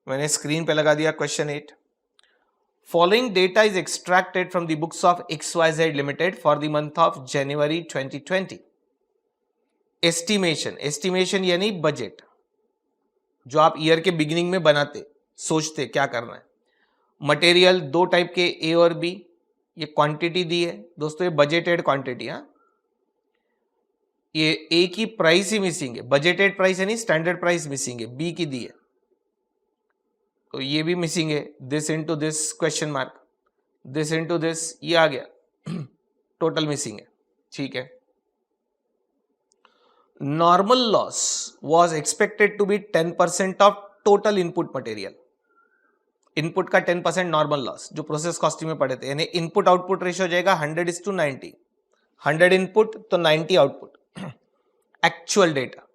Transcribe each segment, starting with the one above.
मैंने स्क्रीन पे लगा दिया question 8. Following data is extracted from the books of XYZ Limited for the month of January 2020. Estimation यानी budget, जो आप ईयर के बिगिनिंग में बनाते, सोचते क्या करना है. मटेरियल दो टाइप के, ए और बी. ये क्वांटिटी दी है दोस्तों, ये बजटेड क्वांटिटी. हाँ, ये ए की प्राइस ही मिसिंग है, बजटेड प्राइस यानी स्टैंडर्ड प्राइस मिसिंग है. बी की दी है तो ये भी मिसिंग है. This into this question mark, this into this, ये आ गया. टोटल मिसिंग है. ठीक है. Normal loss was expected to be 10% of total input material. Input का 10% नॉर्मल लॉस, जो प्रोसेस कॉस्टिंग में पढ़े थे, यानी इनपुट आउटपुट रेशियो हो जाएगा 100:90. 100 इनपुट तो 90 output. Actual data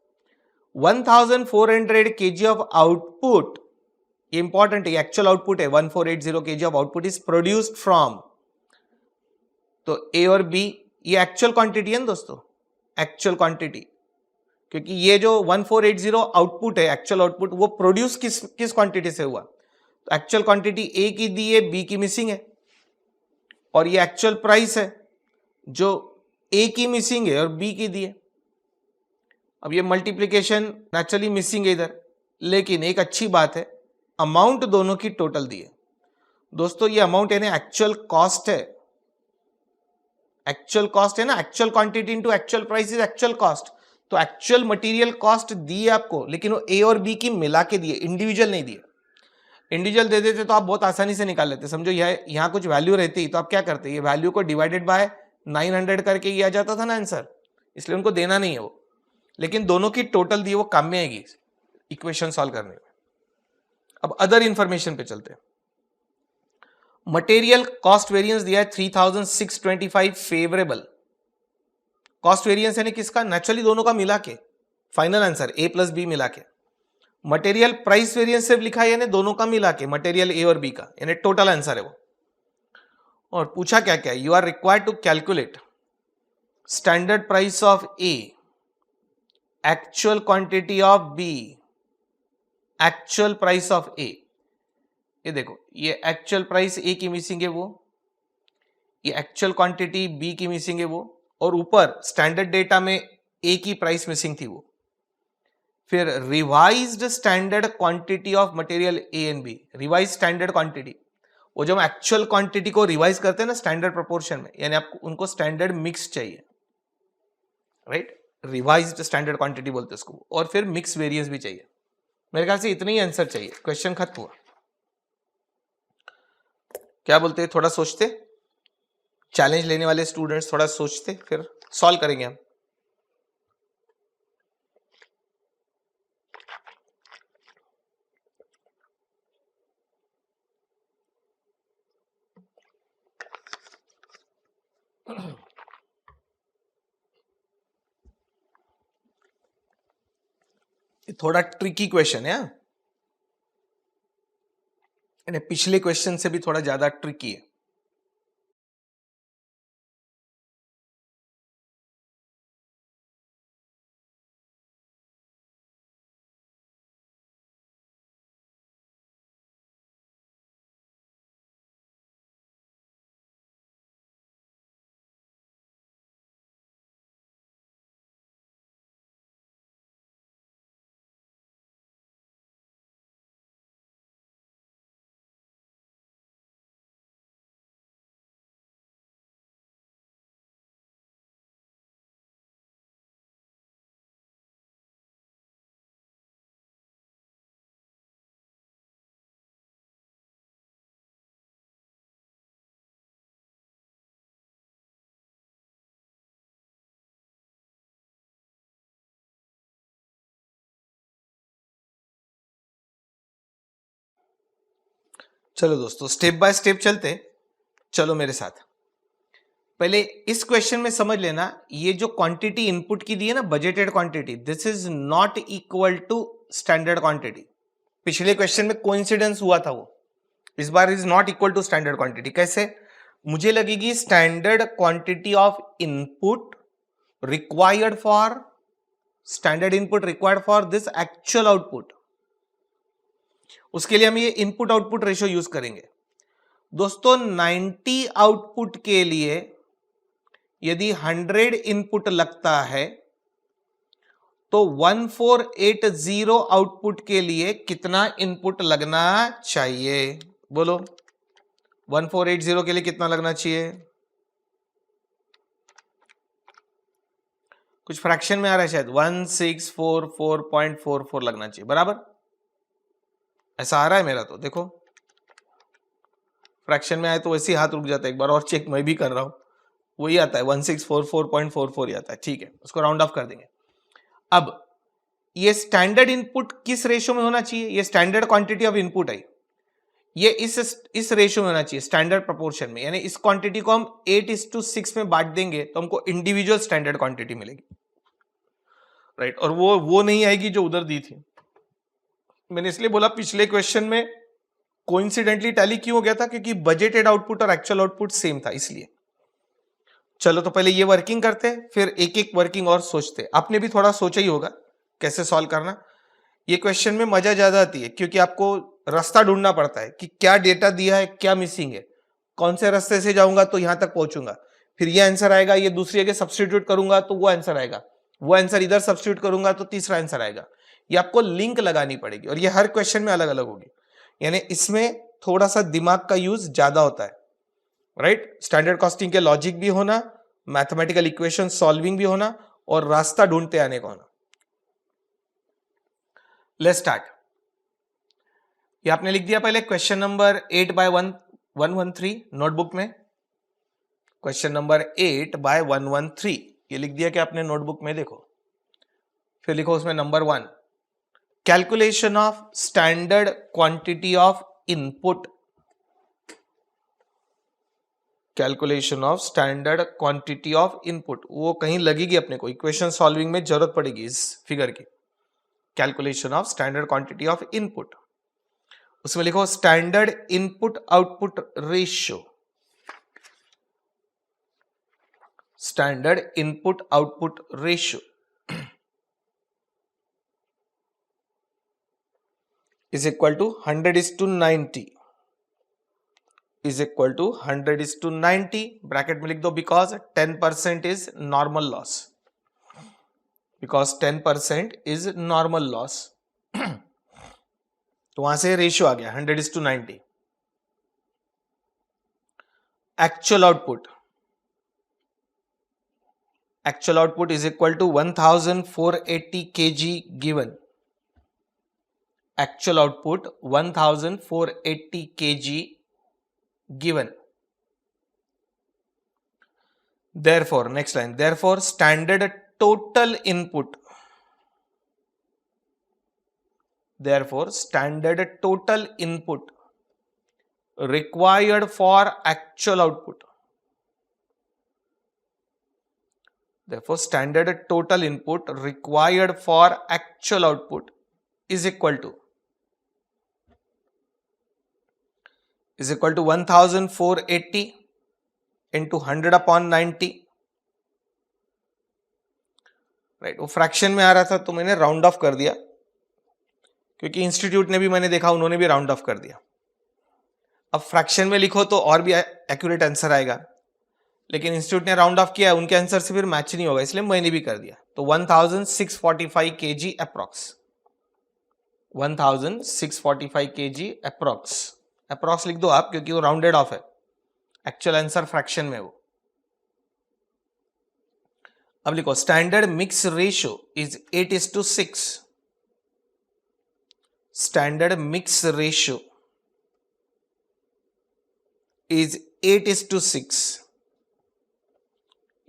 1480 kg of output, important है, एक्चुअल आउटपुट है. 1480 kg of output is produced from. तो ए और बी ये एक्चुअल क्वांटिटी है ना दोस्तों, एक्चुअल क्वांटिटी. क्योंकि ये जो 1480 आउटपुट है, एक्चुअल आउटपुट, वो प्रोड्यूस किस क्वांटिटी से हुआ. तो एक्चुअल क्वांटिटी ए की दी है, बी की मिसिंग है. और ये एक्चुअल प्राइस है जो ए की मिसिंग है और बी की दी है. अब ये मल्टीप्लीकेशन नेचुरली मिसिंग है इधर, लेकिन एक अच्छी बात है, अमाउंट दोनों की टोटल दी है दोस्तों. ये अमाउंट है ना, एक्चुअल कॉस्ट है. एक्चुअल कॉस्ट है ना, actual quantity into actual price is actual cost. तो एक्चुअल मटेरियल कॉस्ट दी है आपको, लेकिन वो ए और बी की मिला के दिए, इंडिविजुअल नहीं दिए. इंडिविजुअल दे देते तो आप बहुत आसानी से निकाल लेते. समझो यहाँ कुछ वैल्यू रहती तो आप क्या करते, ये वैल्यू को डिवाइडेड बाय 900 करके ही आ जाता था ना आंसर. इसलिए उनको देना नहीं है वो, लेकिन दोनों की टोटल दी, वो काम में आएगी इक्वेशन सॉल्व करने में. अब अदर इंफॉर्मेशन पे चलते हैं. मटेरियल कॉस्ट वेरिएंस दिया है 3625 फेवरेबल. कॉस्ट वेरिएंस यानी किसका, नेचुरली दोनों का मिला के, final answer A plus B मिला के. मटेरियल प्राइस वेरिएंस से लिखा है यानी दोनों का मिला के, मटेरियल ए और बी का, यानी टोटल आंसर है वो. और पूछा क्या क्या, you are required to calculate standard price of A, actual quantity of B, actual price of A. ये देखो, ये एक्चुअल प्राइस ए की मिसिंग है वो, ये एक्चुअल क्वांटिटी बी की मिसिंग है वो, और ऊपर स्टैंडर्ड डेटा में ए की प्राइस मिसिंग थी वो. फिर revised standard quantity of material A and B. Revise standard quantity, वो जब एक्चुअल क्वांटिटी को रिवाइज करते हैं ना स्टैंडर्ड प्रोपोर्शन में, यानी आपको उनको स्टैंडर्ड मिक्स चाहिए, राइट. रिवाइज्ड स्टैंडर्ड क्वांटिटी बोलते हैं उसको. और फिर मिक्स वेरिएंस भी चाहिए. मेरे ख्याल से इतना ही आंसर चाहिए, क्वेश्चन खत्म हुआ. क्या बोलते हैं, थोड़ा सोचते, चैलेंज लेने वाले स्टूडेंट्स थोड़ा सोचते, फिर सॉल्व करेंगे हम. थोड़ा ट्रिकी क्वेश्चन है, पिछले क्वेश्चन से भी थोड़ा ज्यादा ट्रिकी है. चलो दोस्तों, स्टेप बाय स्टेप चलते. चलो मेरे साथ. पहले इस क्वेश्चन में समझ लेना, ये जो क्वांटिटी इनपुट की दी है ना, budgeted quantity, this is not equal to standard quantity. पिछले क्वेश्चन में कोइंसिडेंस हुआ था वो, इस बार is not equal to standard quantity. कैसे, मुझे लगेगी standard quantity of input required for, standard input required for this actual output. उसके लिए हम ये इनपुट आउटपुट रेशियो यूज करेंगे। दोस्तों 90 आउटपुट के लिए यदि 100 इनपुट लगता है तो 1480 आउटपुट के लिए कितना इनपुट लगना चाहिए? बोलो 1480 के लिए कितना लगना चाहिए? कुछ फ्रैक्शन में आ रहा है शायद, 1644.44 लगना चाहिए, बराबर ऐसा आ रहा है मेरा तो। देखो फ्रैक्शन में आए तो वैसे ही हाथ रुक जाता है, एक बार और चेक मैं भी कर रहा हूं, वही आता है 1644.44 ही आता है। ठीक है, उसको राउंड ऑफ कर देंगे। अब ये स्टैंडर्ड इनपुट किस रेशियो में होना चाहिए? ये स्टैंडर्ड क्वांटिटी ऑफ इनपुट है, ये इस रेशियो में होना चाहिए, स्टैंडर्ड प्रोपोर्शन में। यानी इस क्वांटिटी को हम 8:6 में बांट देंगे तो हमको इंडिविजुअल स्टैंडर्ड क्वांटिटी मिलेगी, राइट। और वो नहीं आएगी जो उधर दी थी। मैंने इसलिए बोला पिछले क्वेश्चन में कोइंसिडेंटली टैली क्यों हो गया था, क्योंकि बजटेड आउटपुट और एक्चुअल आउटपुट सेम था, इसलिए। चलो तो पहले ये वर्किंग करते हैं, फिर एक एक वर्किंग और सोचते हैं। आपने भी थोड़ा सोचा ही होगा कैसे सॉल्व करना। ये क्वेश्चन में मजा ज्यादा आती है क्योंकि आपको रास्ता ढूंढना पड़ता है कि क्या डेटा दिया है, क्या मिसिंग है, कौन से रास्ते से जाऊंगा तो यहां तक पहुंचूंगा, फिर ये आंसर आएगा, ये दूसरी जगह सब्स्टिट्यूट करूंगा तो वो आंसर आएगा, वो आंसर इधर सब्स्टिट्यूट करूंगा तो तीसरा आंसर आएगा। ये आपको लिंक लगानी पड़ेगी और ये हर क्वेश्चन में अलग अलग होगी। यानी इसमें थोड़ा सा दिमाग का यूज ज्यादा होता है, राइट। स्टैंडर्ड कॉस्टिंग के लॉजिक भी होना, मैथमेटिकल इक्वेशन सॉल्विंग भी होना और रास्ता ढूंढते आने का होना। Let's start. ये आपने लिख दिया पहले क्वेश्चन नंबर 8/113 नोटबुक में। क्वेश्चन नंबर 8/113 ये लिख दिया कि आपने नोटबुक में, देखो फिर लिखो उसमें number 1, calculation of standard quantity of input. Calculation of standard quantity of input, वो कहीं लगेगी अपने को, इक्वेशन सॉल्विंग में जरूरत पड़ेगी इस फिगर की। Calculation of standard quantity of input, उसमें लिखो standard input output ratio. Standard input output ratio is equal to 100:90 is equal to 100:90 bracket में लिख दो, because 10% is normal loss, because 10% is normal loss. तो वहां से रेशियो आ गया 100:90। Actual output, actual output is equal to 1480 kg given. Actual output 1480 kg given. Therefore, next line, therefore standard total input, therefore standard total input required for actual output, therefore standard total input required for actual output is equal to 1480 into 100/90, right. वो fraction में आ रहा था तो मैंने round of कर दिया, क्योंकि institute ने भी, मैंने देखा उन्होंने भी राउंड ऑफ कर दिया। अब फ्रैक्शन में लिखो तो और भी एक्यूरेट आंसर आएगा, लेकिन इंस्टीट्यूट ने राउंड ऑफ किया, उनके आंसर से फिर मैच नहीं होगा, इसलिए मैंने भी कर दिया। तो 1645 kg approx, 1645 kg approx, approx लिख दो आप क्योंकि वो राउंडेड ऑफ है, एक्चुअल आंसर फ्रैक्शन में वो। अब लिखो standard mix ratio is 8:6, standard mix ratio is 8:6।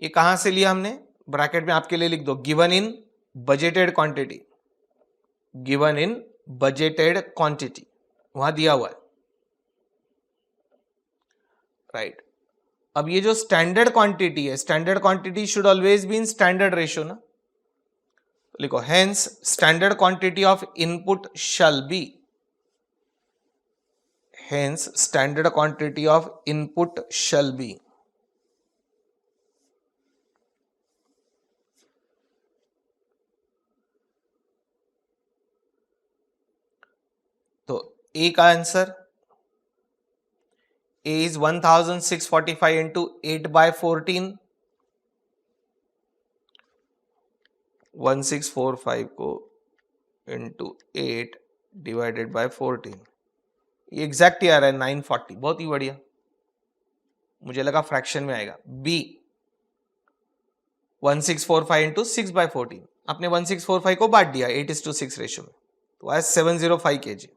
ये कहां से लिया हमने, ब्रैकेट में आपके लिए लिख दो, given in budgeted quantity, given in budgeted quantity, वहां दिया हुआ है, राइट। अब ये जो स्टैंडर्ड क्वांटिटी है, standard quantity should always be in standard ratio ना, लिखो hence standard quantity of input shall be, hence standard quantity of input shall be. तो ए का आंसर ए इज 1645 इंटू 8/14. 1645 को इंटू 8 डिवाइडेड बाय 14, ये exact ही आ रहा है 940. बहुत ही बढ़िया, मुझे लगा फ्रैक्शन में आएगा. बी 1645 इंटू 6/14, आपने 1645 को बांट दिया 8:6 रेशियो में, तो आया 705 kg.